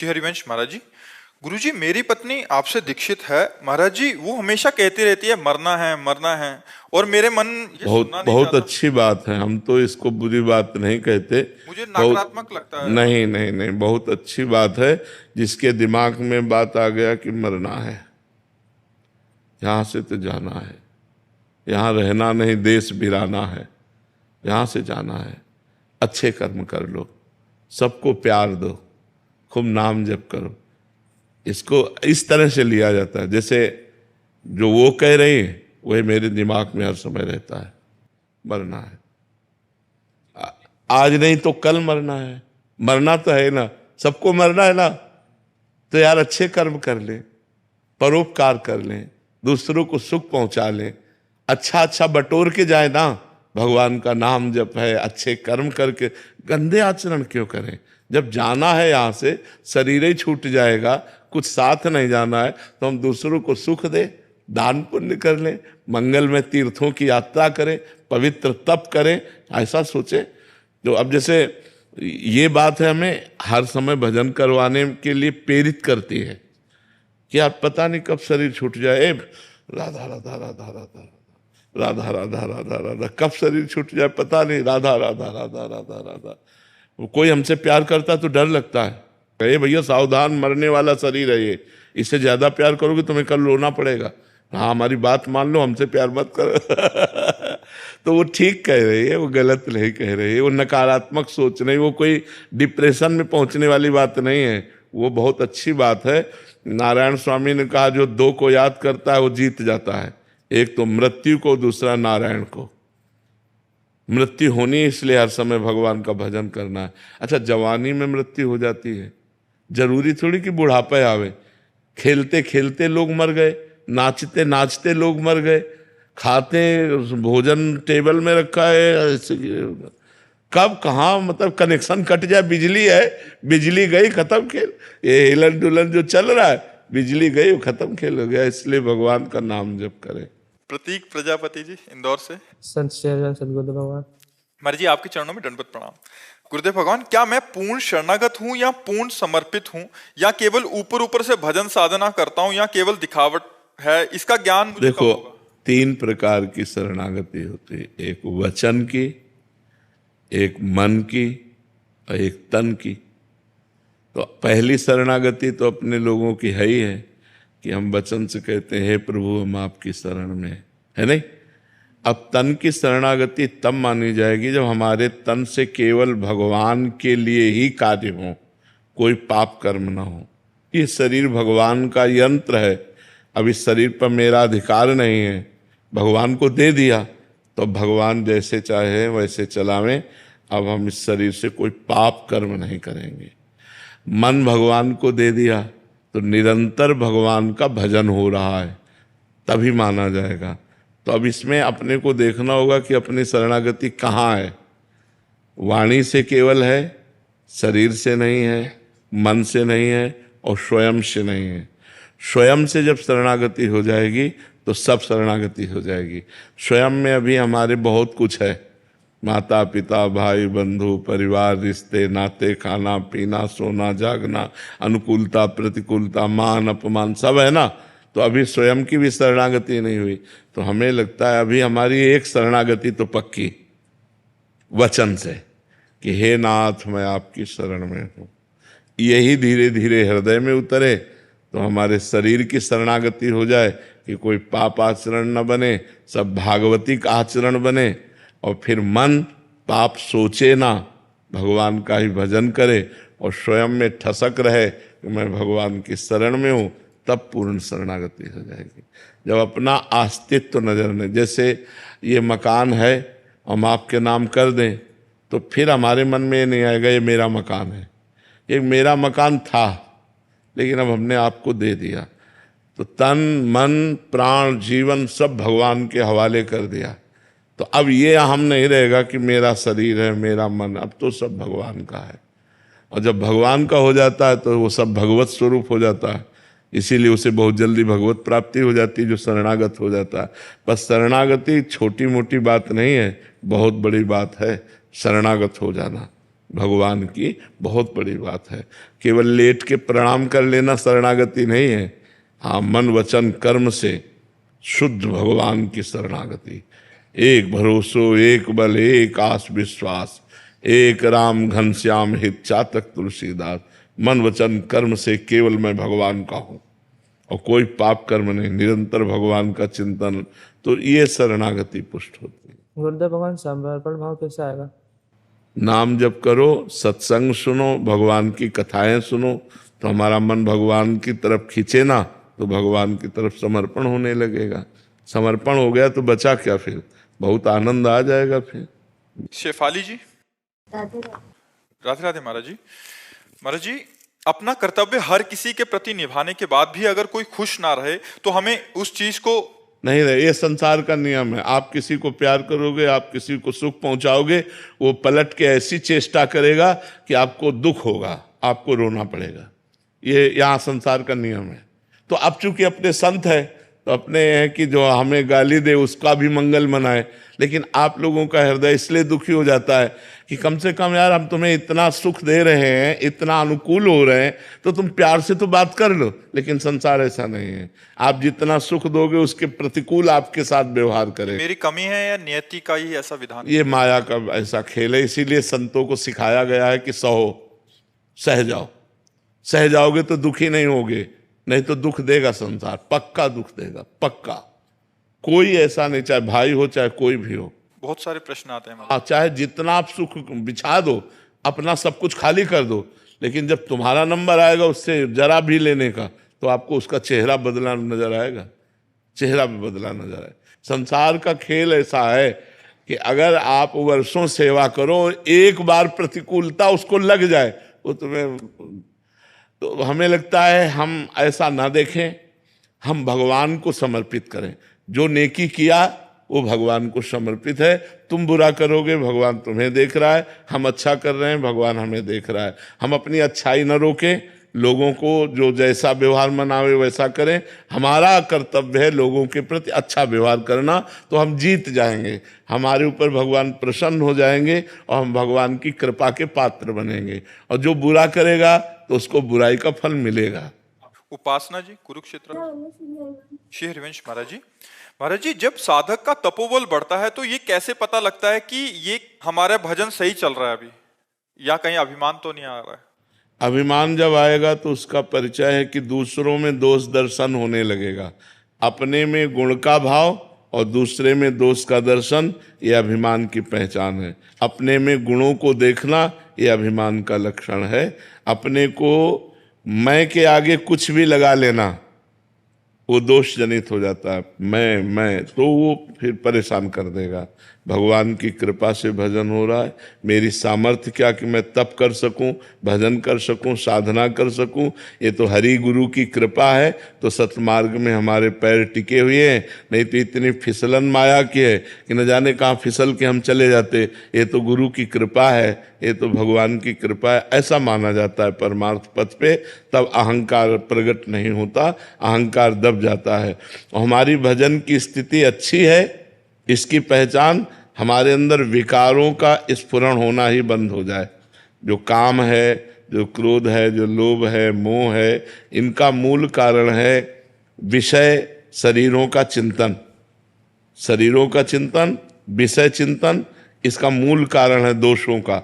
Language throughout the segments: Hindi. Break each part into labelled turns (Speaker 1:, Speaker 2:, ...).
Speaker 1: कि हरिवंश महाराज जी, गुरुजी मेरी पत्नी आपसे दीक्षित है महाराज जी। वो हमेशा कहती रहती है मरना है मरना है, और मेरे मन ये
Speaker 2: बहुत
Speaker 1: सुनना नहीं
Speaker 2: बहुत
Speaker 1: चाहता।
Speaker 2: अच्छी बात है, हम तो इसको बुरी बात नहीं कहते।
Speaker 1: मुझे
Speaker 2: बहुत
Speaker 1: नकारात्मक लगता है।
Speaker 2: नहीं नहीं नहीं, बहुत अच्छी बात है। जिसके दिमाग में बात आ गया कि मरना है, यहाँ से तो जाना है, यहाँ रहना नहीं, देश बिराना है, यहाँ से जाना है, अच्छे कर्म कर लो, सबको प्यार दो, खूब नाम जप करो। इसको इस तरह से लिया जाता है, जैसे जो वो कह रही है वही मेरे दिमाग में हर समय रहता है, मरना है। आज नहीं तो कल मरना है, मरना तो है ना, सबको मरना है ना। तो यार अच्छे कर्म कर लें, परोपकार कर लें, दूसरों को सुख पहुंचा लें, अच्छा अच्छा बटोर के जाए ना। भगवान का नाम जप है, अच्छे कर्म करके गंदे आचरण क्यों करें। जब जाना है यहाँ से, शरीर ही छूट जाएगा, कुछ साथ नहीं जाना है, तो हम दूसरों को सुख दे, दान पुण्य कर लें, मंगल में तीर्थों की यात्रा करें, पवित्र तप करें, ऐसा सोचे। तो अब जैसे ये बात है, हमें हर समय भजन करवाने के लिए प्रेरित करती है कि आप पता नहीं कब शरीर छूट जाए। राधा राधा राधा राधा राधा राधा राधा राधा, कब शरीर छूट जाए पता नहीं। राधा राधा राधा राधा राधा। कोई हमसे प्यार करता तो डर लगता है, कहे भैया सावधान, मरने वाला शरीर है ये, इससे ज्यादा प्यार करोगे तुम्हें कल रोना पड़ेगा। हाँ हमारी बात मान लो, हमसे प्यार मत करो। तो वो ठीक कह रही है, वो गलत नहीं कह रही है, वो नकारात्मक सोच नहीं, वो कोई डिप्रेशन में पहुंचने वाली बात नहीं है, वो बहुत अच्छी बात है। नारायण स्वामी ने कहा जो दो को याद करता है वो जीत जाता है, एक तो मृत्यु को, दूसरा नारायण को। मृत्यु होनी इसलिए हर समय भगवान का भजन करना है। अच्छा जवानी में मृत्यु हो जाती है, जरूरी थोड़ी कि बुढ़ापे आवे। खेलते खेलते लोग मर गए, नाचते नाचते लोग मर गए, खाते भोजन टेबल में रखा है, कब कहाँ मतलब कनेक्शन कट जाए। बिजली है, बिजली गई खत्म खेल। ये हिलन डुलन जो चल रहा है, बिजली गई खत्म खेल हो गया। इसलिए भगवान का नाम जप करें।
Speaker 1: प्रतीक प्रजापति जी इंदौर से।
Speaker 3: संत श्री सदगुरुदेव भगवान।
Speaker 1: महाराज जी आपके चरणों में दंडवत प्रणाम। गुरुदेव भगवान, क्या मैं पूर्ण शरणागत हूँ या पूर्ण समर्पित हूँ, या केवल ऊपर ऊपर से भजन साधना करता हूँ, या केवल दिखावट है, इसका ज्ञान मुझे कब
Speaker 2: देखो
Speaker 1: होगा?
Speaker 2: 3 प्रकार की शरणागति होती है, एक वचन की, एक मन की और एक तन की। तो पहली शरणागति तो अपने लोगों की है ही है कि हम वचन से कहते हैं हे प्रभु हम आपकी शरण में, है नहीं। अब तन की शरणागति तब मानी जाएगी जब हमारे तन से केवल भगवान के लिए ही कार्य हो, कोई पाप कर्म ना हो। ये शरीर भगवान का यंत्र है, अब इस शरीर पर मेरा अधिकार नहीं है, भगवान को दे दिया तो भगवान जैसे चाहे वैसे चलावें। अब हम इस शरीर से कोई पाप कर्म नहीं करेंगे। मन भगवान को दे दिया तो निरंतर भगवान का भजन हो रहा है, तभी माना जाएगा। तो अब इसमें अपने को देखना होगा कि अपनी शरणागति कहाँ है। वाणी से केवल है, शरीर से नहीं है, मन से नहीं है और स्वयं से नहीं है। स्वयं से जब शरणागति हो जाएगी तो सब शरणागति हो जाएगी। स्वयं में अभी हमारे बहुत कुछ है, माता पिता भाई बंधु परिवार रिश्ते नाते खाना पीना सोना जागना अनुकूलता प्रतिकूलता मान अपमान सब है ना। तो अभी स्वयं की भी शरणागति नहीं हुई, तो हमें लगता है अभी हमारी एक शरणागति तो पक्की वचन से कि हे नाथ मैं आपकी शरण में हूँ। यही धीरे धीरे हृदय में उतरे तो हमारे शरीर की शरणागति हो जाए कि कोई पाप आचरण न बने, सब भागवतिक आचरण बने। और फिर मन पाप सोचे ना, भगवान का ही भजन करे और स्वयं में ठसक रहे कि मैं भगवान की शरण में हूँ, तब पूर्ण शरणागति हो जाएगी। जब अपना अस्तित्व नजर में, जैसे ये मकान है हम आपके नाम कर दें तो फिर हमारे मन में ये नहीं आएगा ये मेरा मकान है। ये मेरा मकान था लेकिन अब हमने आपको दे दिया, तो तन मन प्राण जीवन सब भगवान के हवाले कर दिया। तो अब ये हम नहीं रहेगा कि मेरा शरीर है मेरा मन, अब तो सब भगवान का है। और जब भगवान का हो जाता है तो वो सब भगवत स्वरूप हो जाता है, इसीलिए उसे बहुत जल्दी भगवत प्राप्ति हो जाती है जो शरणागत हो जाता है। बस शरणागति छोटी मोटी बात नहीं है, बहुत बड़ी बात है शरणागत हो जाना। भगवान की बहुत बड़ी बात है। केवल लेट के प्रणाम कर लेना शरणागति नहीं है। हाँ, मन वचन कर्म से शुद्ध भगवान की शरणागति। एक भरोसो एक बल एक आस विश्वास, एक राम घनश्याम हित चातक तुलसीदास। मन वचन कर्म से केवल मैं भगवान का हूँ और कोई पाप कर्म नहीं, निरंतर भगवान का चिंतन, तो ये शरणागति पुष्ट होती है।
Speaker 3: गुरुदेव भगवान समर्पण भाव कैसे आएगा?
Speaker 2: नाम जप करो, सत्संग सुनो, भगवान की कथाएं सुनो, तो हमारा मन भगवान की तरफ खींचे ना, तो भगवान की तरफ समर्पण होने लगेगा। समर्पण हो गया तो बचा क्या फिर? बहुत आनंद आ जाएगा फिर।
Speaker 1: शेफाली जी, राधे राधे महाराज जी। महाराज जी, अपना कर्तव्य हर किसी के प्रति निभाने के बाद भी अगर कोई खुश ना रहे तो हमें उस चीज को
Speaker 2: नहीं रहे, ये संसार का नियम है। आप किसी को प्यार करोगे, आप किसी को सुख पहुंचाओगे, वो पलट के ऐसी चेष्टा करेगा कि आपको दुख होगा, आपको रोना पड़ेगा। ये यहाँ संसार का नियम है। तो अब चूंकि अपने संत है तो अपने हैं कि जो हमें गाली दे उसका भी मंगल मनाए, लेकिन आप लोगों का हृदय इसलिए दुखी हो जाता है कि कम से कम यार हम तुम्हें इतना सुख दे रहे हैं, इतना अनुकूल हो रहे हैं, तो तुम प्यार से तो बात कर लो। लेकिन संसार ऐसा नहीं है, आप जितना सुख दोगे उसके प्रतिकूल आपके साथ व्यवहार करेगा।
Speaker 1: मेरी कमी है या नियति का ही ऐसा विधान?
Speaker 2: ये माया का ऐसा खेल है। इसीलिए संतों को सिखाया गया है कि सह जाओ। सह जाओगे तो दुखी नहीं होगे, नहीं तो दुख देगा संसार, पक्का दुख देगा, पक्का। कोई ऐसा नहीं, चाहे भाई हो चाहे कोई भी हो।
Speaker 1: बहुत सारे प्रश्न आते हैं
Speaker 2: हाँ, चाहे जितना आप सुख बिछा दो, अपना सब कुछ खाली कर दो, लेकिन जब तुम्हारा नंबर आएगा उससे जरा भी लेने का, तो आपको उसका चेहरा बदला नजर आएगा, चेहरा भी बदला नजर आएगा। संसार का खेल ऐसा है कि अगर आप वर्षों सेवा करो, एक बार प्रतिकूलता उसको लग जाए, वो तुम्हें, तो हमें लगता है हम ऐसा ना देखें, हम भगवान को समर्पित करें। जो नेकी किया वो भगवान को समर्पित है। तुम बुरा करोगे, भगवान तुम्हें देख रहा है। हम अच्छा कर रहे हैं, भगवान हमें देख रहा है। हम अपनी अच्छाई न रोकें, लोगों को जो जैसा व्यवहार मनावे वैसा करें। हमारा कर्तव्य है लोगों के प्रति अच्छा व्यवहार करना, तो हम जीत जाएंगे, हमारे ऊपर भगवान प्रसन्न हो जाएंगे और हम भगवान की कृपा के पात्र बनेंगे। और जो बुरा करेगा तो उसको बुराई का फल मिलेगा।
Speaker 1: उपासना जी, कुरुक्षेत्र। श्री हरिवंश महाराज जी। महाराज जी, जब साधक का तपोबल बढ़ता है तो ये कैसे पता लगता है कि ये हमारा भजन सही चल रहा है अभी, या कहीं अभिमान तो नहीं आ रहा है?
Speaker 2: अभिमान जब आएगा तो उसका परिचय है कि दूसरों में दोष दर्शन होने लगेगा। अपने में गुण का भाव और दूसरे में दोष का दर्शन, ये अभिमान की पहचान है। अपने में गुणों को देखना, ये अभिमान का लक्षण है। अपने को मैं के आगे कुछ भी लगा लेना, वो दोष जनित हो जाता है। मैं तो वो फिर परेशान कर देगा। भगवान की कृपा से भजन हो रहा है। मेरी सामर्थ्य क्या कि मैं तप कर सकूं, भजन कर सकूं, साधना कर सकूं, ये तो हरि गुरु की कृपा है। तो सतमार्ग में हमारे पैर टिके हुए हैं, नहीं तो इतनी फिसलन माया की है कि न जाने कहाँ फिसल के हम चले जाते। ये तो गुरु की कृपा है, ये तो भगवान की कृपा है, ऐसा माना जाता है परमार्थ पथ पे। तब अहंकार प्रकट नहीं होता, अहंकार दब जाता है। और हमारी भजन की स्थिति अच्छी है, इसकी पहचान हमारे अंदर विकारों का स्फुरण होना ही बंद हो जाए। जो काम है, जो क्रोध है, जो लोभ है, मोह है, इनका मूल कारण है विषय शरीरों का चिंतन। शरीरों का चिंतन, विषय चिंतन, इसका मूल कारण है दोषों का।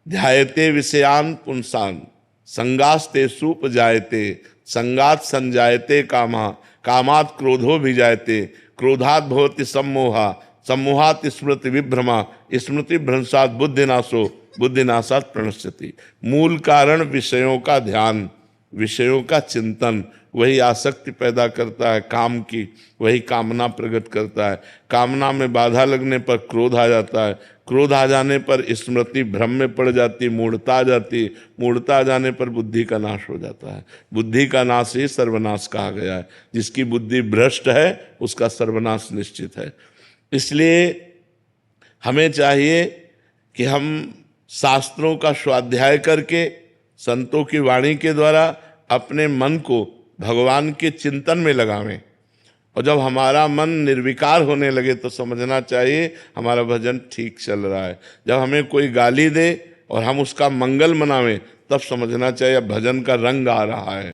Speaker 2: ध्यायते विषयान पुंसान संगास्ते सूप जायते, संगात संजायते कामा, कामात क्रोधो भी जायते, क्रोधात भवति सम्मोहा, सम्मोहात स्मृति विभ्रमा, स्मृति भ्रंशात बुद्धिनाशो, बुद्धिनाशात प्रणश्यति। मूल कारण विषयों का ध्यान, विषयों का चिंतन, वही आसक्ति पैदा करता है काम की, वही कामना प्रकट करता है। कामना में बाधा लगने पर क्रोध आ जाता है, क्रोध आ जाने पर स्मृति भ्रम में पड़ जाती, मूढ़ता आ जाती, मूढ़ता आ जाने पर बुद्धि का नाश हो जाता है। बुद्धि का नाश ही सर्वनाश कहा गया है। जिसकी बुद्धि भ्रष्ट है उसका सर्वनाश निश्चित है। इसलिए हमें चाहिए कि हम शास्त्रों का स्वाध्याय करके, संतों की वाणी के द्वारा अपने मन को भगवान के चिंतन में लगावें। और जब हमारा मन निर्विकार होने लगे तो समझना चाहिए हमारा भजन ठीक चल रहा है। जब हमें कोई गाली दे और हम उसका मंगल मनावें, तब समझना चाहिए भजन का रंग आ रहा है।